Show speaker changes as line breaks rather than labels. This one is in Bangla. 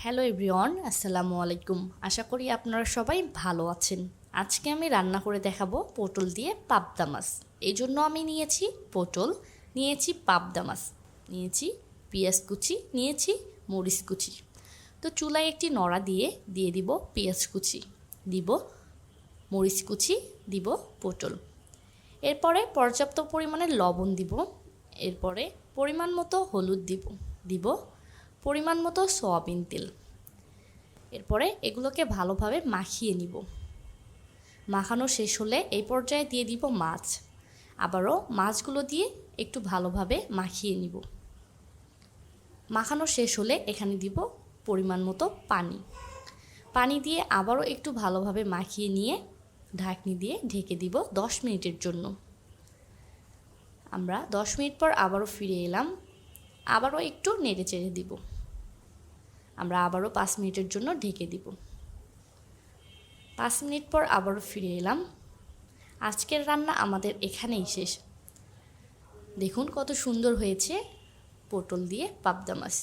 হ্যালো এভরিওয়ান, আসসালামু আলাইকুম। আশা করি আপনারা সবাই ভালো আছেন। আজকে আমি রান্না করে দেখাবো পটল দিয়ে পাবদা মাছ। এই জন্য আমি নিয়েছি পটল, নিয়েছি পাবদা মাছ, নিয়েছি পেঁয়াজ কুচি, নিয়েছি মরিচ কুচি। তো চুলায় একটি নড়া দিয়ে দিব পেঁয়াজ কুচি, দিব মরিচ কুচি, দিব পটল। এরপরে পর্যাপ্ত পরিমাণে লবণ দিব। এরপরে পরিমাণ মতো হলুদ দিব পরিমাণ মতো সয়াবিন তেল। এরপরে এগুলোকে ভালোভাবে মাখিয়ে নিব। মাখানো শেষ হলে এই পর্যায়ে দিয়ে দিব মাছ। আবারও মাছগুলো দিয়ে একটু ভালোভাবে মাখিয়ে নিব। মাখানো শেষ হলে এখানে দিব পরিমাণ মতো পানি দিয়ে আবারও একটু ভালোভাবে মাখিয়ে নিয়ে ঢাকনি দিয়ে ঢেকে দিব 10 মিনিটের জন্য। আমরা 10 মিনিট পর আবারও ফিরে এলাম। আবারও একটু নেড়ে চেড়ে দিব। আমরা আবারও 5 মিনিটের জন্য ঢেকে দিব। 5 মিনিট পর আবারও ফিরে এলাম। আজকের রান্না আমাদের এখানেই শেষ। দেখুন কত সুন্দর হয়েছে পটল দিয়ে পাবদা মাছ।